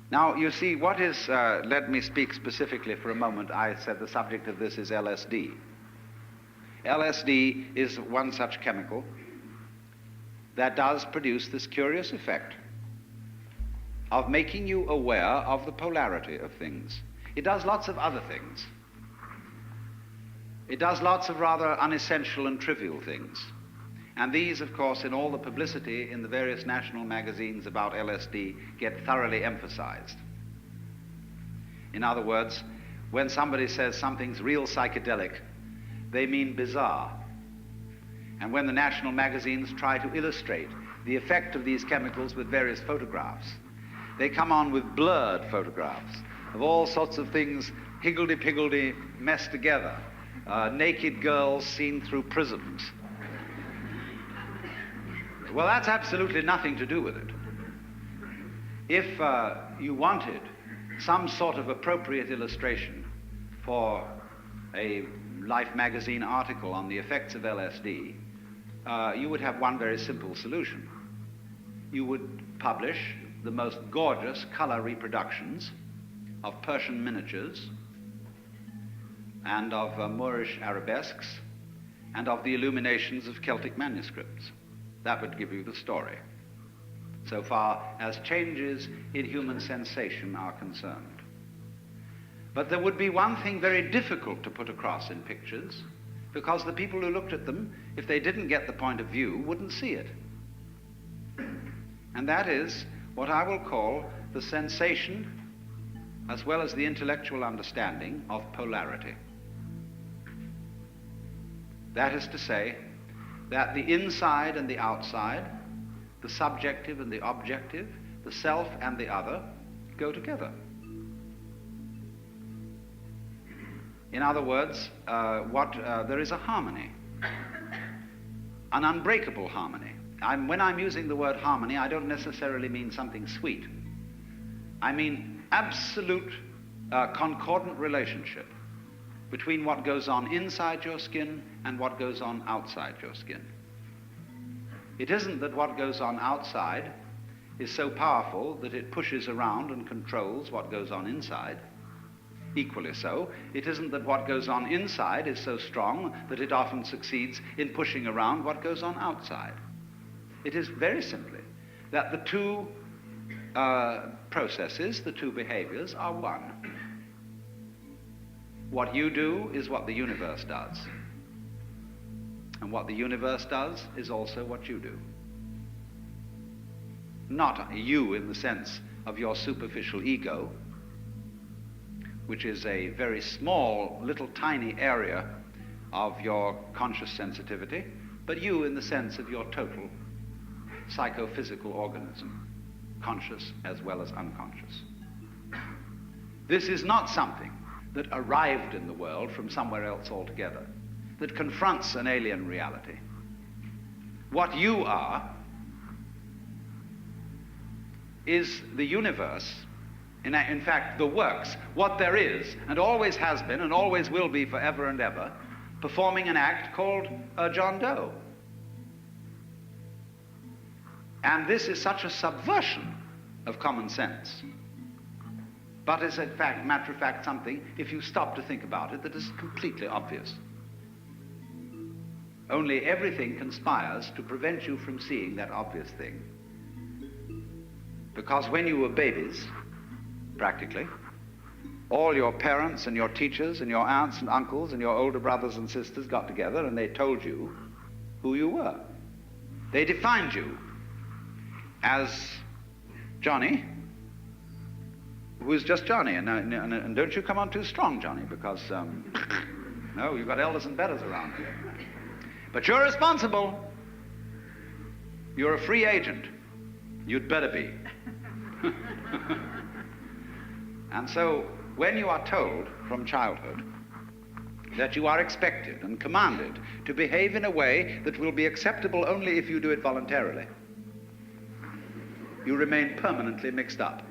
Now, you see, what is, let me speak specifically for a moment. I said the subject of this is LSD. LSD is one such chemical that does produce this curious effect of making you aware of the polarity of things. It does lots of other things. It does lots of rather unessential and trivial things. And these, of course, in all the publicity in the various national magazines about LSD, get thoroughly emphasized. In other words, when somebody says something's real psychedelic, they mean bizarre. And when the national magazines try to illustrate the effect of these chemicals with various photographs, they come on with blurred photographs of all sorts of things higgledy-piggledy messed together, naked girls seen through prisms. Well, that's absolutely nothing to do with it. If you wanted some sort of appropriate illustration for a Life magazine article on the effects of LSD, you would have one very simple solution. You would publish the most gorgeous color reproductions of Persian miniatures and of Moorish arabesques and of the illuminations of Celtic manuscripts. That would give you the story, so far as changes in human sensation are concerned. But there would be one thing very difficult to put across in pictures, because the people who looked at them, if they didn't get the point of view, wouldn't see it. And that is what I will call the sensation, as well as the intellectual understanding, of polarity. That is to say, that the inside and the outside, the subjective and the objective, the self and the other, go together. In other words, there is a harmony, an unbreakable harmony. When I'm using the word harmony, I don't necessarily mean something sweet. I mean absolute concordant relationship between what goes on inside your skin and what goes on outside your skin. It isn't that what goes on outside is so powerful that it pushes around and controls what goes on inside. Equally so, it isn't that what goes on inside is so strong that it often succeeds in pushing around what goes on outside. It is very simply that the two processes, the two behaviors, are one. What you do is what the universe does. And what the universe does is also what you do. Not you in the sense of your superficial ego, which is a very small, little tiny area of your conscious sensitivity, but you in the sense of your total psychophysical organism, conscious as well as unconscious. This is not something that arrived in the world from somewhere else altogether, that confronts an alien reality. What you are is the universe, in fact, the works, what there is, and always has been, and always will be forever and ever, performing an act called John Doe. And this is such a subversion of common sense, but is in fact, matter of fact, something, if you stop to think about it, that is completely obvious. Only everything conspires to prevent you from seeing that obvious thing. Because when you were babies, practically, all your parents and your teachers and your aunts and uncles and your older brothers and sisters got together and they told you who you were. They defined you as Johnny, who is just Johnny, and don't you come on too strong, Johnny, because no, you've got elders and betters around here. But you're responsible. You're a free agent. You'd better be. And so when you are told from childhood that you are expected and commanded to behave in a way that will be acceptable only if you do it voluntarily, you remain permanently mixed up.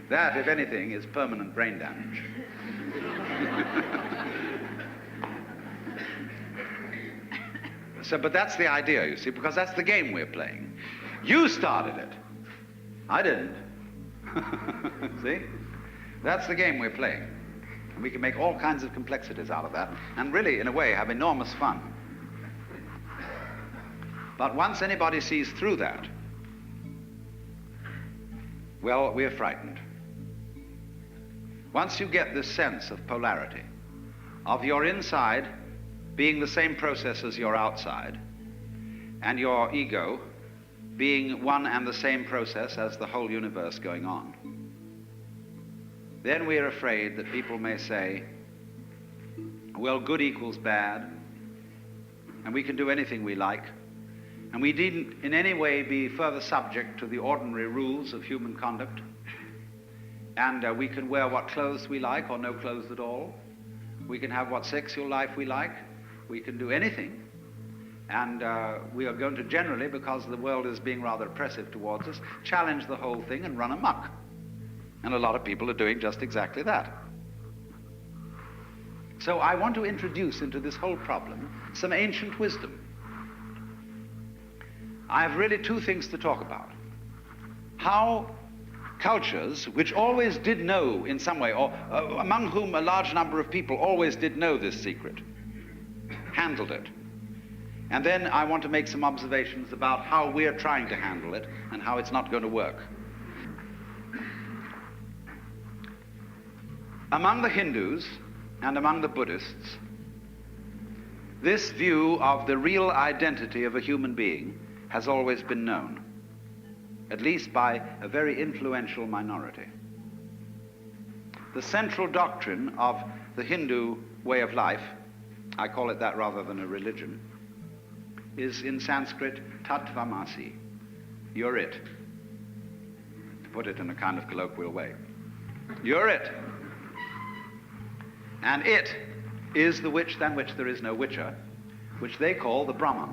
That, if anything, is permanent brain damage. But that's the idea, you see, because that's the game we're playing. You started it. I didn't. See? That's the game we're playing. And we can make all kinds of complexities out of that, and really, in a way, have enormous fun. But once anybody sees through that, well, we're frightened. Once you get this sense of polarity, of your inside being the same process as your outside, and your ego being one and the same process as the whole universe going on, then we're afraid that people may say, well, good equals bad, and we can do anything we like, and we needn't in any way be further subject to the ordinary rules of human conduct, and we can wear what clothes we like or no clothes at all. We can have what sexual life we like. We can do anything. And we are going to generally, because the world is being rather oppressive towards us, challenge the whole thing and run amok. And a lot of people are doing just exactly that. So I want to introduce into this whole problem some ancient wisdom. I have really two things to talk about. How cultures, which always did know in some way, or among whom a large number of people always did know this secret, handled it. And then I want to make some observations about how we're trying to handle it and how it's not going to work. Among the Hindus and among the Buddhists, this view of the real identity of a human being has always been known, at least by a very influential minority. The central doctrine of the Hindu way of life, I call it that rather than a religion, is in Sanskrit tattvamasi. You're it. To put it in a kind of colloquial way. You're it. And it is the which than which there is no whicher, which they call the Brahman,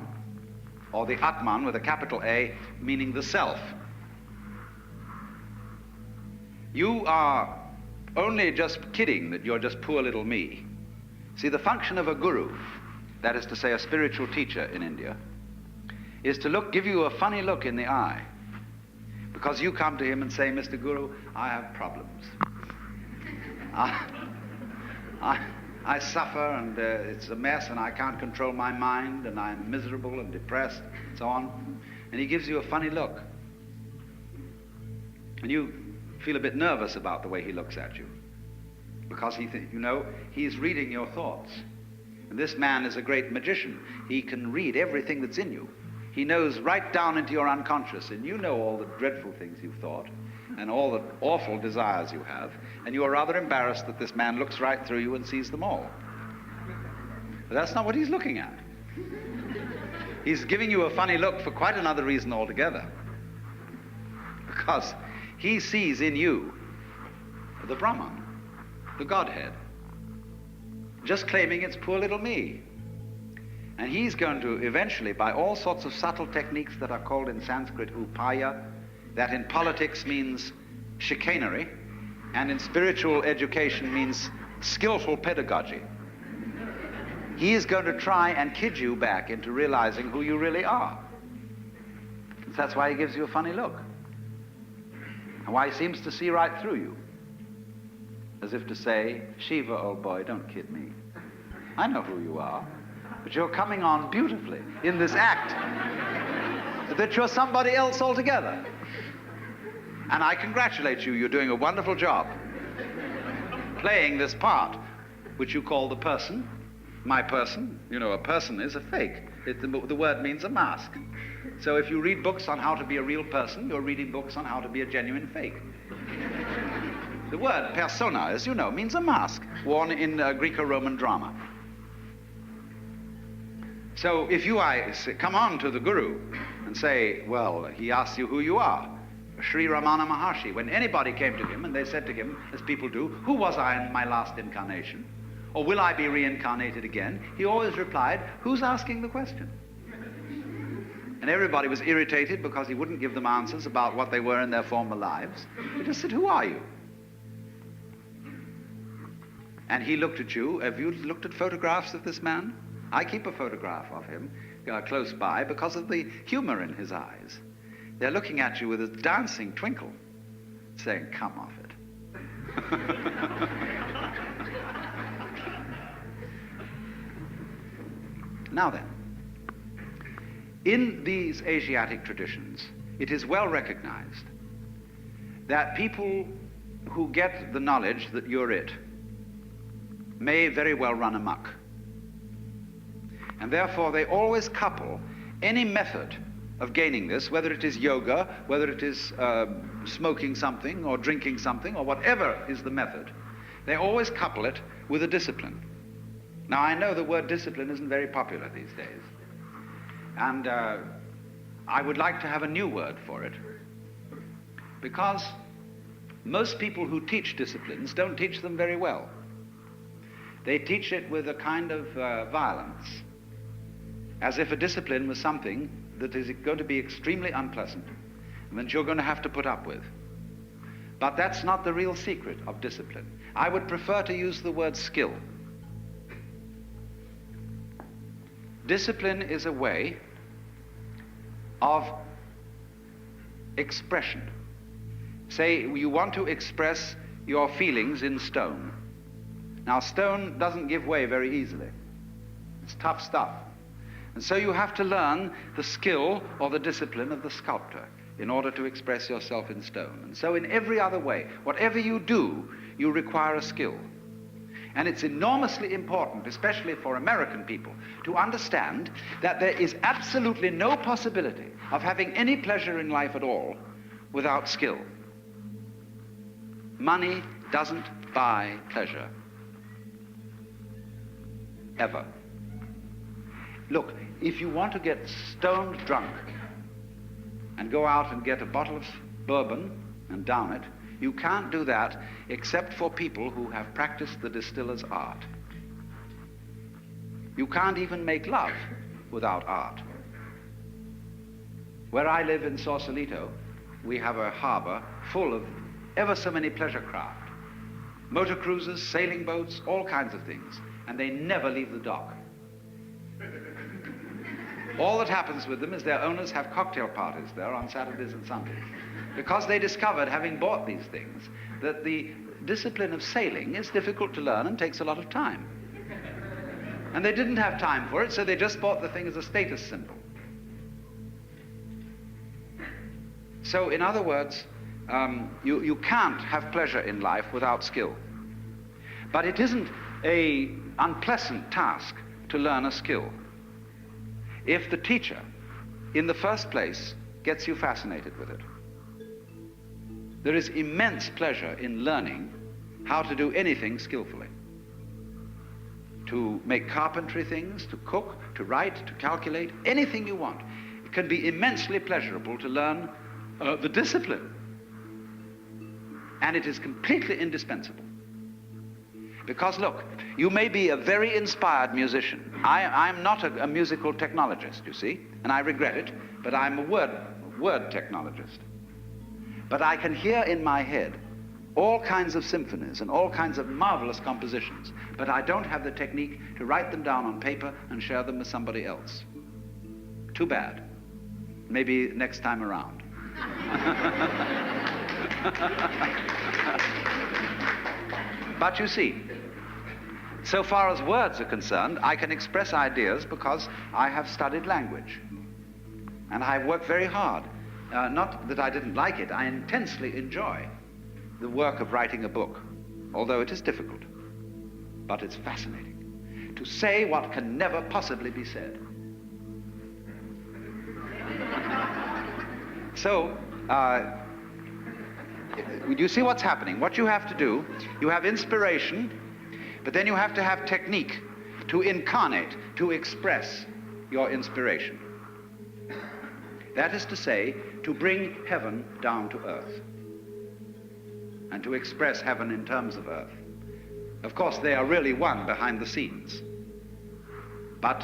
or the Atman with a capital A, meaning the self. You are only just kidding that you're just poor little me. See, the function of a guru, that is to say a spiritual teacher in India, is to give you a funny look in the eye, because you come to him and say, Mr. Guru, I have problems. I suffer, and it's a mess, and I can't control my mind, and I'm miserable and depressed, and so on. And he gives you a funny look. And you feel a bit nervous about the way he looks at you, because he's reading your thoughts. And this man is a great magician. He can read everything that's in you. He knows right down into your unconscious, and you know all the dreadful things you've thought and all the awful desires you have, and you are rather embarrassed that this man looks right through you and sees them all. But that's not what he's looking at. He's giving you a funny look for quite another reason altogether, because he sees in you the Brahman, the Godhead, just claiming it's poor little me. And he's going to eventually, by all sorts of subtle techniques that are called in Sanskrit upaya, that in politics means chicanery, and in spiritual education means skillful pedagogy. He is going to try and kid you back into realizing who you really are. That's why he gives you a funny look, and why he seems to see right through you, as if to say, Shiva, old boy, don't kid me. I know who you are, but you're coming on beautifully in this act that you're somebody else altogether. And I congratulate you. You're doing a wonderful job playing this part, which you call the person, my person. You know, a person is a fake. The word means a mask. So if you read books on how to be a real person, you're reading books on how to be a genuine fake. The word persona, as you know, means a mask worn in Greco-Roman drama. So if I come on to the Guru and say, well, he asks you who you are, Sri Ramana Maharshi, when anybody came to him and they said to him, as people do, who was I in my last incarnation? Or will I be reincarnated again? He always replied, who's asking the question? And everybody was irritated because he wouldn't give them answers about what they were in their former lives. He just said, who are you? And he looked at you. Have you looked at photographs of this man? I keep a photograph of him close by because of the humor in his eyes. They're looking at you with a dancing twinkle, saying, come off it. Now then, in these Asiatic traditions, it is well recognized that people who get the knowledge that you're it may very well run amok. And therefore they always couple any method of gaining this, whether it is yoga, whether it is smoking something or drinking something or whatever is the method, they always couple it with a discipline. Now I know the word discipline isn't very popular these days, and I would like to have a new word for it, because most people who teach disciplines don't teach them very well. They teach it with a kind of violence, as if a discipline was something that is going to be extremely unpleasant and that you're going to have to put up with. But that's not the real secret of discipline. I would prefer to use the word skill. Discipline is a way of expression. Say you want to express your feelings in stone. Now stone doesn't give way very easily. It's tough stuff. And so you have to learn the skill or the discipline of the sculptor in order to express yourself in stone. And so in every other way, whatever you do, you require a skill. And it's enormously important, especially for American people, to understand that there is absolutely no possibility of having any pleasure in life at all without skill. Money doesn't buy pleasure. Ever. Look, if you want to get stoned drunk and go out and get a bottle of bourbon and down it, you can't do that except for people who have practiced the distiller's art. You can't even make love without art. Where I live in Sausalito, we have a harbor full of ever so many pleasure craft, motor cruisers, sailing boats, all kinds of things, and they never leave the dock. All that happens with them is their owners have cocktail parties there on Saturdays and Sundays, because they discovered, having bought these things, that the discipline of sailing is difficult to learn and takes a lot of time. And they didn't have time for it, so they just bought the thing as a status symbol. So in other words, you can't have pleasure in life without skill. But it isn't an unpleasant task to learn a skill if the teacher, in the first place, gets you fascinated with it. There is immense pleasure in learning how to do anything skillfully. To make carpentry things, to cook, to write, to calculate, anything you want. It can be immensely pleasurable to learn the discipline. And it is completely indispensable. Because look, you may be a very inspired musician. I'm not a musical technologist, you see, and I regret it, but I'm a word technologist. But I can hear in my head all kinds of symphonies and all kinds of marvelous compositions, but I don't have the technique to write them down on paper and share them with somebody else. Too bad. Maybe next time around. But you see, so far as words are concerned, I can express ideas because I have studied language. And I've worked very hard. Not that I didn't like it, I intensely enjoy the work of writing a book, although it is difficult. But it's fascinating to say what can never possibly be said. So, you see what's happening. What you have to do, you have inspiration, but then you have to have technique to incarnate, to express your inspiration. That is to say, to bring heaven down to earth and to express heaven in terms of earth. Of course, they are really one behind the scenes, but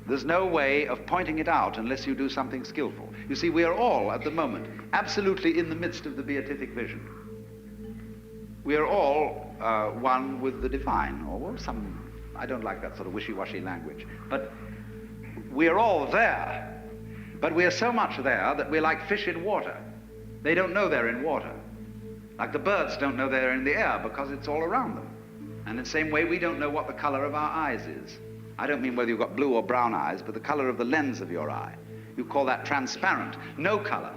there's no way of pointing it out unless you do something skillful. You see, we are all, at the moment, absolutely in the midst of the beatific vision. We are all one with the divine, or some, I don't like that sort of wishy-washy language, but we are all there, But we are so much there that we're like fish in water. They don't know they're in water. Like the birds don't know they're in the air because it's all around them. And in the same way, we don't know what the color of our eyes is. I don't mean whether you've got blue or brown eyes, but the color of the lens of your eye. You call that transparent, no color.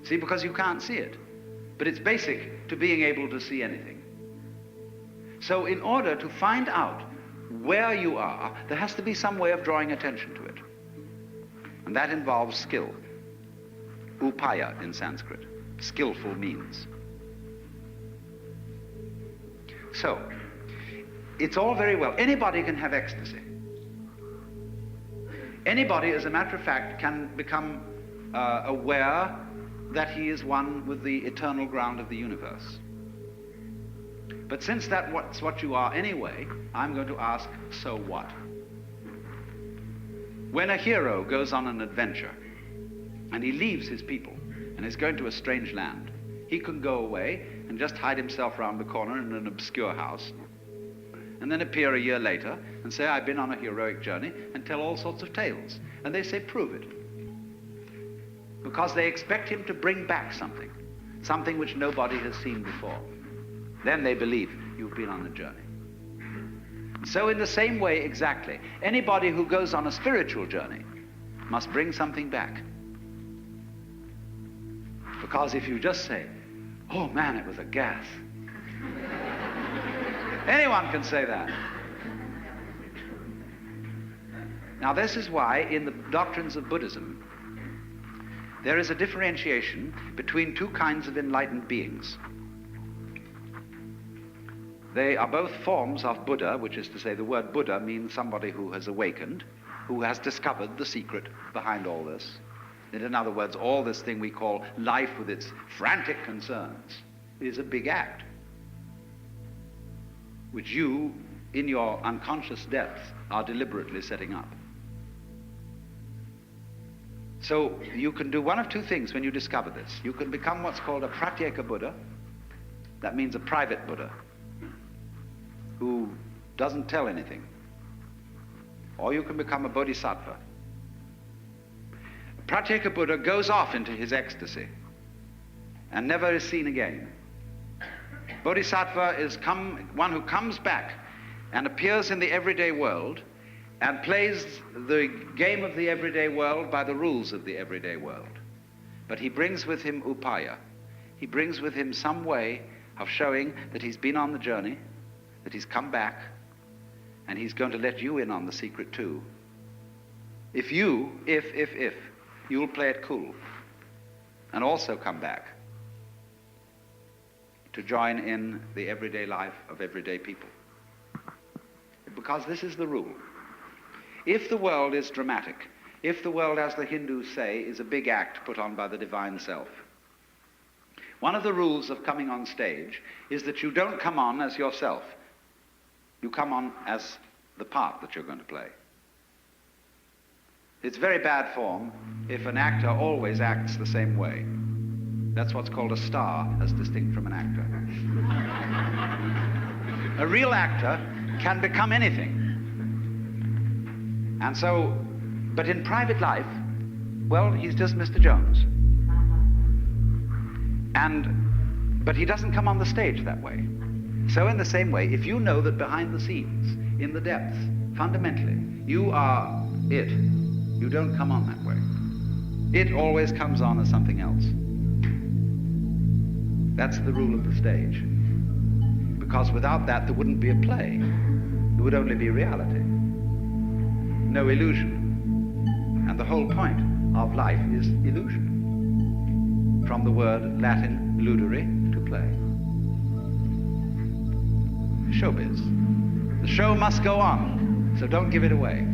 See, because you can't see it. But it's basic to being able to see anything. So in order to find out where you are, there has to be some way of drawing attention to it. And that involves skill. Upaya in Sanskrit. Skillful means. So, it's all very well. Anybody can have ecstasy. Anybody, as a matter of fact, can become aware that he is one with the eternal ground of the universe. But since that's what you are anyway, I'm going to ask, so what? When a hero goes on an adventure and he leaves his people and is going to a strange land, he can go away and just hide himself round the corner in an obscure house and then appear a year later and say, I've been on a heroic journey, and tell all sorts of tales. And they say, prove it. Because they expect him to bring back something which nobody has seen before. Then they believe you've been on a journey. So in the same way exactly, anybody who goes on a spiritual journey must bring something back. Because if you just say, oh man, it was a gas. Anyone can say that. Now this is why in the doctrines of Buddhism, there is a differentiation between two kinds of enlightened beings. They are both forms of Buddha, which is to say the word Buddha means somebody who has awakened, who has discovered the secret behind all this. In other words, all this thing we call life with its frantic concerns is a big act, which you, in your unconscious depth, are deliberately setting up. So you can do one of two things when you discover this. You can become what's called a pratyeka Buddha. That means a private Buddha who doesn't tell anything. Or you can become a bodhisattva. A pratyeka Buddha goes off into his ecstasy and never is seen again. Bodhisattva is one who comes back and appears in the everyday world and plays the game of the everyday world by the rules of the everyday world. But he brings with him upaya. He brings with him some way of showing that he's been on the journey, that he's come back, and he's going to let you in on the secret too. If you'll play it cool and also come back to join in the everyday life of everyday people. Because this is the rule. If the world is dramatic, if the world, as the Hindus say, is a big act put on by the divine self, one of the rules of coming on stage is that you don't come on as yourself. You come on as the part that you're going to play. It's very bad form if an actor always acts the same way. That's what's called a star, as distinct from an actor. A real actor can become anything. And so, but in private life, well, he's just Mr. Jones. But he doesn't come on the stage that way. So in the same way, if you know that behind the scenes, in the depths, fundamentally, you are it, you don't come on that way. It always comes on as something else. That's the rule of the stage. Because without that, there wouldn't be a play. There would only be reality. No illusion. And the whole point of life is illusion. From the word Latin ludere, to play. Showbiz. The show must go on, so don't give it away.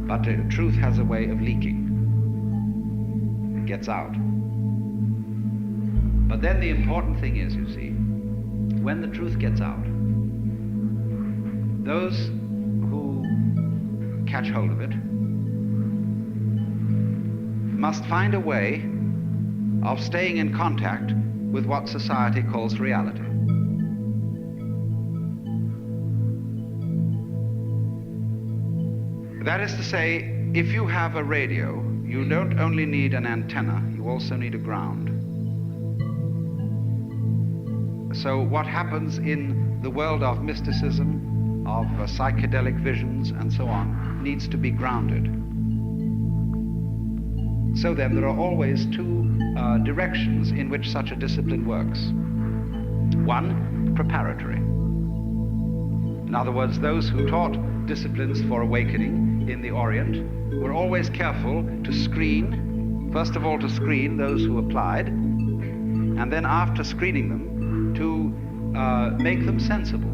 But the truth has a way of leaking. It gets out. But then the important thing is, you see, when the truth gets out, those who catch hold of it must find a way of staying in contact with what society calls reality. That is to say, if you have a radio, you don't only need an antenna, you also need a ground. So what happens in the world of mysticism, of psychedelic visions and so on, needs to be grounded. So then there are always two directions in which such a discipline works. One, preparatory. In other words, those who taught disciplines for awakening in the Orient were always careful to screen, first of all to screen those who applied, and then after screening them, to make them sensible,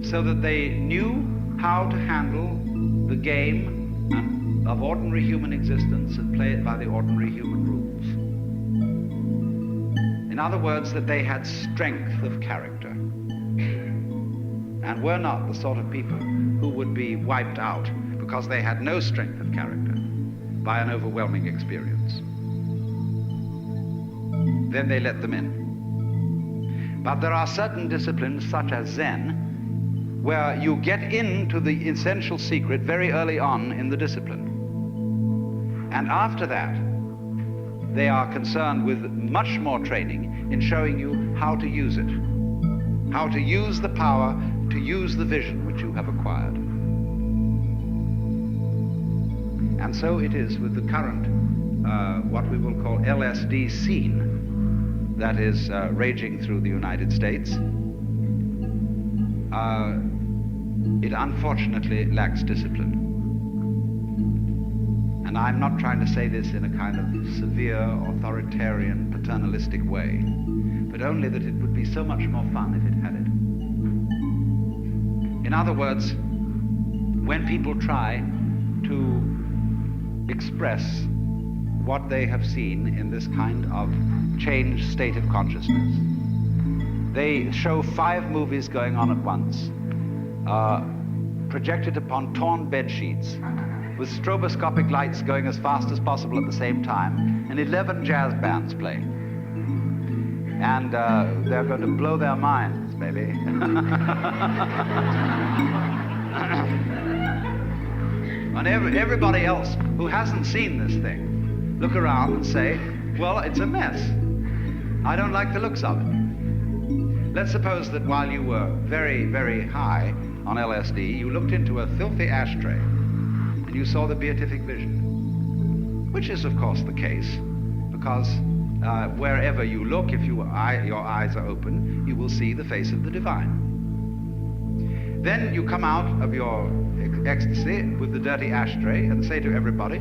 so that they knew how to handle the game of ordinary human existence and play it by the ordinary human rules. In other words, that they had strength of character and were not the sort of people who would be wiped out because they had no strength of character by an overwhelming experience. Then they let them in. But there are certain disciplines, such as Zen, where you get into the essential secret very early on in the discipline. And after that, they are concerned with much more training in showing you how to use it, how to use the power, to use the vision which you have acquired. And so it is with the current, what we will call LSD scene, that is raging through the United States. It unfortunately lacks discipline. And I'm not trying to say this in a kind of severe, authoritarian, paternalistic way, but only that it would be so much more fun if it had it. In other words, when people try to express what they have seen in this kind of changed state of consciousness, they show 5 movies going on at once, projected upon torn bed sheets, with stroboscopic lights going as fast as possible at the same time, and 11 jazz bands playing. And they're going to blow their minds, maybe. And everybody else who hasn't seen this thing look around and say, well, it's a mess. I don't like the looks of it. Let's suppose that while you were very, very high on LSD, you looked into a filthy ashtray and you saw the beatific vision, which is, of course, the case, because wherever you look, if your eyes are open, you will see the face of the divine. Then you come out of your ecstasy with the dirty ashtray and say to everybody,